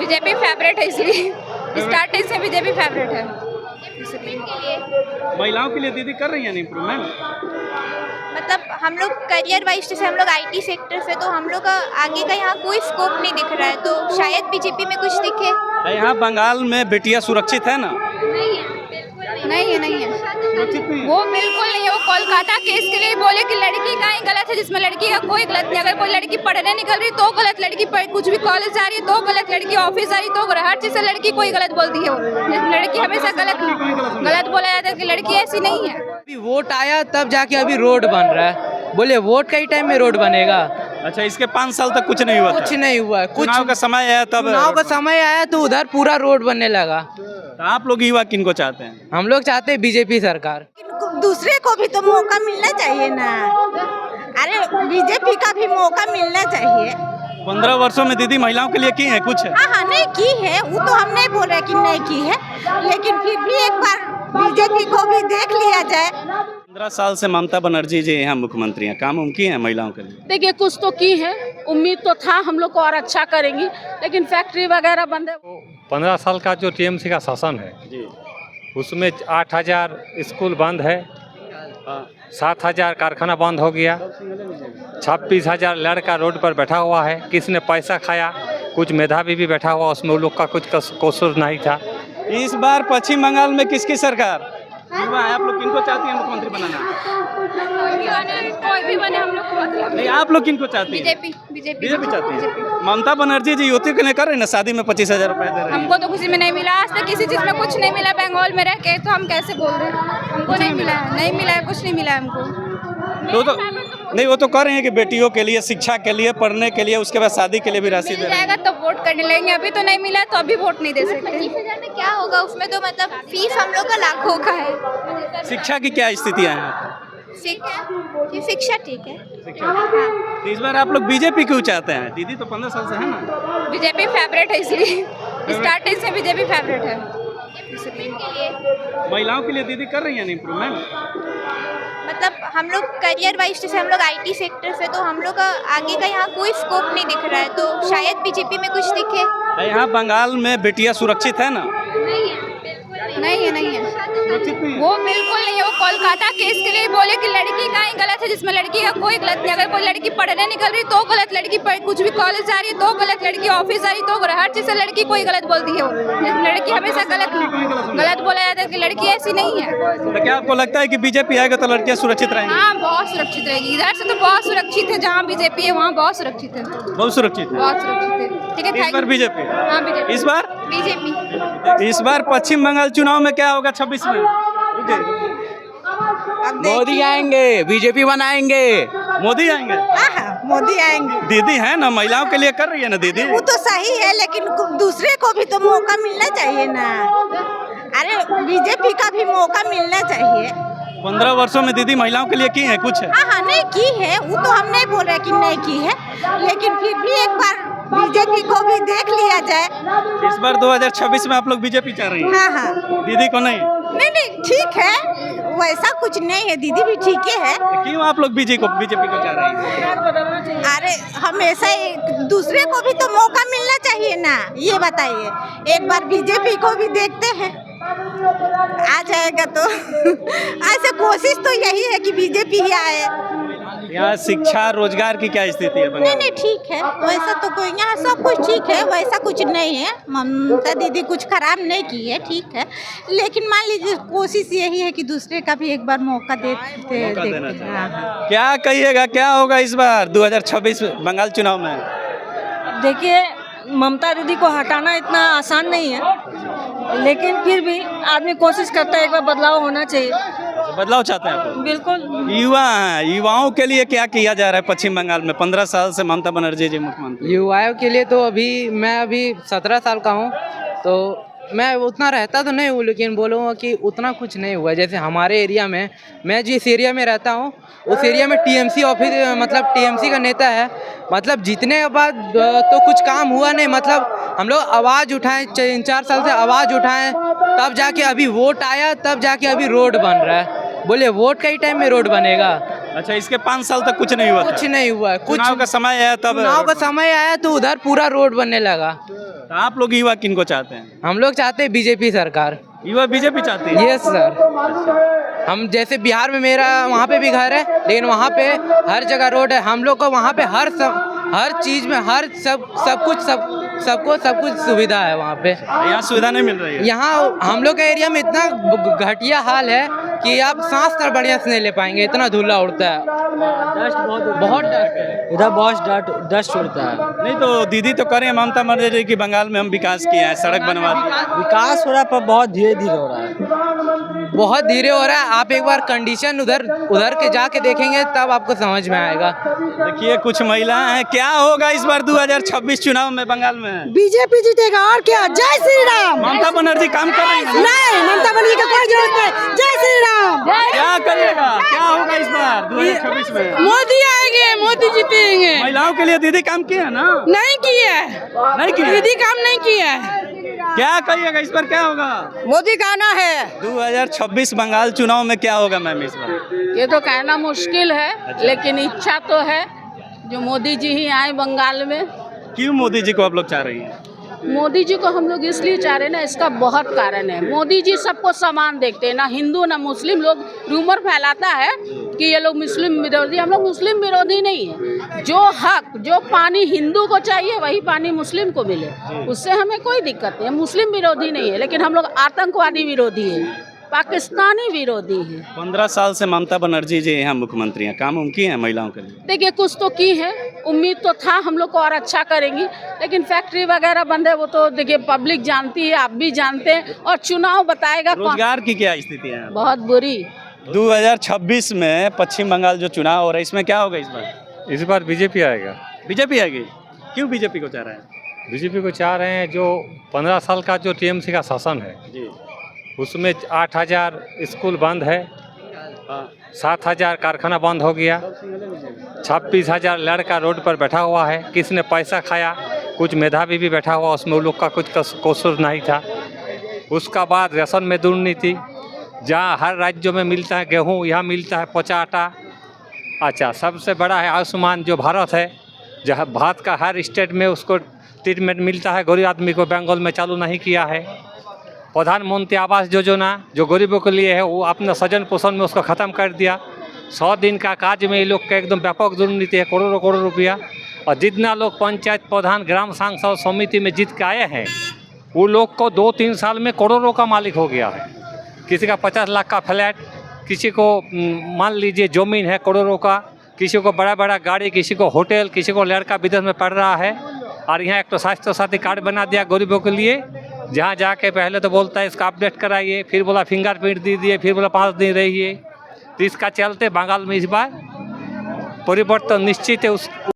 BJP favourite है इसलिए starting से बीजेपी फेवरेट है महिलाओं के लिए दीदी कर रही है इम्प्रूवमेंट? मतलब हम लोग करियर वाइज जैसे हम लोग आईटी सेक्टर से तो हम लोग का आगे का यहाँ कोई स्कोप नहीं दिख रहा है, तो शायद बीजेपी में कुछ दिखे। यहाँ बंगाल में बेटियां सुरक्षित है ना? नहीं है सुरक्षित नहीं है। वो बिल्कुल नहीं है। वो कोलकाता केस के लिए बोले कि लड़की का ही गलत है, जिसमें लड़की का कोई गलत नहीं। अगर कोई लड़की पढ़ने निकल रही तो गलत, लड़की कुछ भी कॉलेज जा रही है तो गलत, लड़की ऑफिस जा रही तो गलत, हर चीज़ से लड़की कोई गलत बोलती है। वो लड़की हमेशा गलत बोला जाता है कि लड़की ऐसी नहीं है। अभी वोट आया तब जाके अभी रोड बन रहा है। बोले वोट का ही टाइम में रोड बनेगा? अच्छा, इसके 5 साल तक कुछ नहीं हुआ था? कुछ नहीं हुआ। कुछ चुनाव का समय आया तब चुनाव का समय आया तो उधर पूरा रोड बनने लगा। तो आप लोग युवा किन को चाहते हैं? हम लोग चाहते हैं बीजेपी सरकार। दूसरे को भी तो मौका मिलना चाहिए ना। अरे बीजेपी का भी मौका मिलना चाहिए। 15 वर्षों में दीदी महिलाओं के लिए की है कुछ? हाँ नहीं की है, वो तो हम नहीं बोल रहे कि नहीं की है, लेकिन फिर भी एक बार बीजेपी को भी देख लिया जाए। 15 साल से ममता बनर्जी जी यहाँ मुख्यमंत्री हैं, काम की है महिलाओं के लिए? देखिए कुछ तो की है, उम्मीद तो था हम लोग को और अच्छा करेंगी, लेकिन फैक्ट्री वगैरह बंद है। 15 साल का जो टीएमसी का शासन है जी, उसमें 8,000 स्कूल बंद है, 7,000 कारखाना बंद हो गया, 26,000 लड़का रोड पर बैठा हुआ है। किसने पैसा खाया? कुछ मेधावी भी बैठा हुआ, उसमें उन लोग का कुछ कसूर नहीं था। इस बार पश्चिम बंगाल में किसकी सरकार? युवा है, आप लोग किनको चाहती हैं मुख्यमंत्री बनाना? कोई भी बने हम लोग को मतलब नहीं, आप लोग किनको चाहती हैं? बीजेपी चाहती हैं? ममता बनर्जी जी युवती के लिए कर रही ना, शादी में 25,000 रुपए दे रहे हैं। हमको तो किसी में नहीं मिला, आज तक किसी चीज़ में कुछ नहीं मिला। बंगाल में रह के तो हम कैसे बोल रहे हैं? हमको नहीं मिला है, कुछ नहीं मिला है हमको। तो नहीं, वो तो कर रहे हैं कि बेटियों के लिए, शिक्षा के लिए, पढ़ने के लिए, उसके बाद शादी के लिए भी राशि दे मिल रहे हैं। जाएगा तो वोट करने लगेंगे, अभी तो नहीं मिला तो अभी वोट नहीं दे सकते। 25,000 में क्या होगा? उसमें तो मतलब फीस हम लोग का लाखों का है। शिक्षा की क्या स्थिति है यहाँ शिक्षा ठीक है। तो इस बार आप लोग बीजेपी क्यों चाहते हैं? दीदी तो 15 साल से है ना? बीजेपी फेवरेट है इसलिए स्टार्टिंग से बीजेपी फेवरेट है। महिलाओं के लिए दीदी कर रही है इम्प्रूवमेंट? मतलब हम लोग करियर वाइज जैसे हम लोग आईटी सेक्टर से तो हम लोग का आगे का यहाँ कोई स्कोप नहीं दिख रहा है, तो शायद बीजेपी में कुछ दिखे। यहाँ बंगाल में बेटियां सुरक्षित है ना? नहीं है सुरक्षित नहीं है। वो बिल्कुल नहीं है। वो कोलकाता केस के लिए बोले कि लड़की का ही गलत है, जिसमें लड़की का कोई गलत नहीं। अगर कोई लड़की पढ़ने निकल रही तो गलत, लड़की कुछ भी कॉलेज जा रही है तो गलत, लड़की ऑफिस जा रही तो गलत, हर चीज़ से लड़की कोई गलत बोलती है। वो लड़की हमेशा गलत बोला जाता है कि लड़की ऐसी नहीं है। तो क्या आपको लगता है कि बीजेपी आएगा तो लड़कियां सुरक्षित रहेंगी? हाँ, बहुत सुरक्षित रहेगी। इधर से तो बहुत सुरक्षित है, जहाँ बीजेपी है वहाँ बहुत सुरक्षित है, बहुत सुरक्षित है। बहुत सुरक्षित है। ठीक है, इस बार बीजेपी? हाँ बीजेपी। इस बार बीजेपी इस बार पश्चिम बंगाल चुनाव में क्या होगा 26 में? मोदी आएंगे, बीजेपी बनाएंगे। मोदी आएंगे? मोदी आएंगे। दीदी है ना, महिलाओं के लिए कर रही है ना दीदी? वो तो सही है, लेकिन दूसरे को भी तो मौका मिलना चाहिए ना। अरे बीजेपी का भी मौका मिलना चाहिए। 15 वर्षों में दीदी महिलाओं के लिए की है कुछ? हाँ नहीं की है, वो तो हम नहीं बोल रहे कि नहीं की है, लेकिन फिर भी एक बार बीजेपी को भी देख लिया जाए। इस बार 2026 में आप लोग बीजेपी चाह रही हैं? हाँ दीदी को नहीं? नहीं ठीक है, वैसा कुछ नहीं है, दीदी भी ठीक है। तो क्यों आप लोग बीजेपी को चाह रही हैं? अरे हमेशा दूसरे को भी तो मौका मिलना चाहिए ना, ये बताइए। एक बार बीजेपी को भी देखते हैं, आ जाएगा तो ऐसे कोशिश तो यही है कि बीजेपी ही आए। यहाँ शिक्षा रोजगार की क्या स्थिति है? नहीं ठीक है, वैसा तो कोई, यहाँ सब कुछ ठीक है, वैसा कुछ नहीं है। ममता दीदी कुछ खराब नहीं की है, ठीक है, लेकिन मान लीजिए कोशिश यही है कि दूसरे का भी एक बार मौका देते। हाँ। क्या कहिएगा, क्या होगा इस बार 2026 बंगाल चुनाव में? देखिए ममता दीदी को हटाना इतना आसान नहीं है, लेकिन फिर भी आदमी कोशिश करता है, एक बार बदलाव होना चाहिए। बदलाव चाहते हैं आप? बिल्कुल। युवा हैं, युवाओं के लिए क्या किया जा रहा है पश्चिम बंगाल में? 15 साल से ममता बनर्जी जी मुख्यमंत्री। युवाओं के लिए तो मैं 17 साल का हूँ, तो मैं उतना रहता तो नहीं हूँ, लेकिन बोलूँगा कि उतना कुछ नहीं हुआ। जैसे हमारे एरिया में, मैं जिस एरिया में रहता हूँ उस एरिया में टीएमसी ऑफिस, मतलब टीएमसी का नेता है, मतलब जीतने के बाद तो कुछ काम हुआ नहीं। मतलब हम लोग आवाज़ उठाएं, 3-4 साल से आवाज़ उठाएं, तब जाके अभी वोट आया, तब जाके अभी रोड बन रहा है। बोले वोट का ही टाइम में रोड बनेगा? अच्छा, इसके 5 साल तक कुछ नहीं हुआ कुछ था? नहीं हुआ है, कुछ चुनाव का समय है तब चुनाव का समय आया तो उधर पूरा रोड बनने लगा। तो आप लोग युवा किन को चाहते हैं? हम लोग चाहते हैं बीजेपी सरकार। युवा बीजेपी चाहती है? Yes sir. हम जैसे बिहार में मेरा वहाँ पे भी घर है, लेकिन वहाँ पे हर जगह रोड है। हम लोग को वहाँ पे हर चीज में सबको सब कुछ सुविधा है वहाँ पे। यहाँ सुविधा नहीं मिल रही है? यहाँ हम लोग के एरिया में इतना घटिया हाल है कि आप सांस तक बढ़िया से नहीं ले पाएंगे, इतना धुला उड़ता है। डस्ट बहुत डस्ट है इधर, बहुत डस्ट उड़ता है। नहीं तो दीदी तो करें ममता बनर्जी की बंगाल में हम विकास किए हैं, सड़क बनवा दी। विकास हो रहा है पर बहुत धीरे धीरे हो रहा है। बहुत धीरे हो रहा है। आप एक बार कंडीशन उधर के जाके देखेंगे तब आपको समझ में आएगा। देखिए कुछ महिलाएं हैं, क्या होगा इस बार 2026 चुनाव में बंगाल में? बीजेपी जीतेगा और क्या। जय श्री राम। ममता बनर्जी काम कर रही है? नहीं, ममता बनर्जी का कोई जरूरत नहीं। जय श्री राम। क्या करिएगा, क्या होगा इस बार 2026 में? मोदी आएंगे, मोदी जीतेंगे। महिलाओं के लिए दीदी काम किए है ना? नहीं किया है, नहीं किए? दीदी काम नहीं किया है। क्या करिएगा इस बार, क्या होगा? मोदी का आना है। 2026 बंगाल चुनाव में क्या होगा मैम इस बार? ये तो कहना मुश्किल है, लेकिन इच्छा तो है जो मोदी जी ही आए बंगाल में। क्यों मोदी जी को आप लोग चाह रही हैं? मोदी जी को हम लोग इसलिए चाह रहे हैं ना, इसका बहुत कारण है। मोदी जी सबको समान देखते हैं, ना हिंदू ना मुस्लिम। लोग रूमर फैलाता है कि ये लोग मुस्लिम विरोधी। हम लोग मुस्लिम विरोधी नहीं है। जो हक, जो पानी हिंदू को चाहिए वही पानी मुस्लिम को मिले, उससे हमें कोई दिक्कत नहीं है। मुस्लिम विरोधी नहीं है, लेकिन हम लोग आतंकवादी विरोधी है, पाकिस्तानी विरोधी है। 15 साल से ममता बनर्जी जी यहाँ मुख्यमंत्री हैं, काम उनकी है महिलाओं के लिए? देखिए कुछ तो की है, उम्मीद तो था हम लोग को और अच्छा करेंगी, लेकिन फैक्ट्री वगैरह बंद है, वो तो देखिए पब्लिक जानती है, आप भी जानते हैं, और चुनाव बताएगा। रोजगार की क्या स्थिति है? बहुत बुरी। 2026 में पश्चिम बंगाल जो चुनाव हो रहा है, इसमें क्या होगा इस बार? इस बार बीजेपी आएगा। बीजेपी आएगी? क्यों बीजेपी को चाह रहे हैं? बीजेपी को चाह रहे हैं, जो 15 साल का जो टीएमसी का शासन है जी, उसमें 8000 स्कूल बंद है, 7000 कारखाना बंद हो गया, 26,000 लड़का रोड पर बैठा हुआ है। किसने पैसा खाया? कुछ मेधावी भी बैठा हुआ, उसमें उन लोग का कुछ कसूर नहीं था। उसका बाद राशन में दुर्नीति, जहाँ हर राज्यों में मिलता है गेहूँ, यहाँ मिलता है पचा आटा। अच्छा, सबसे बड़ा है आयुष्मान जो भारत है, जहाँ भारत का हर स्टेट में उसको ट्रीटमेंट मिलता है। गरीब आदमी को बंगाल में चालू नहीं किया है। प्रधानमंत्री आवास योजना जो गरीबों के लिए है, वो अपना सजन पोषण में उसको ख़त्म कर दिया। 100 दिन का काज में ये लोग का एकदम व्यापक दुर्नीति है, करोड़ों रुपया। और जितना लोग पंचायत प्रधान, ग्राम सांसद समिति में जीत के आए हैं, वो लोग को 2-3 साल में करोड़ों का मालिक हो गया है। किसी का 50 लाख का फ्लैट, किसी को मान लीजिए ज़मीन है करोड़ों का, किसी को बड़ा बड़ा गाड़ी, किसी को होटल, किसी को लड़का विदेश में पढ़ रहा है। और यहाँ एक तो स्वास्थ्य साथी कार्ड बना दिया गरीबों के लिए, जहाँ जाके पहले तो बोलता है इसका अपडेट कराइए, फिर बोला फिंगरप्रिंट दीजिए, फिर बोला 5 दिन रहिए। तो इसका चलते बंगाल में इस बार परिवर्तन निश्चित है। उस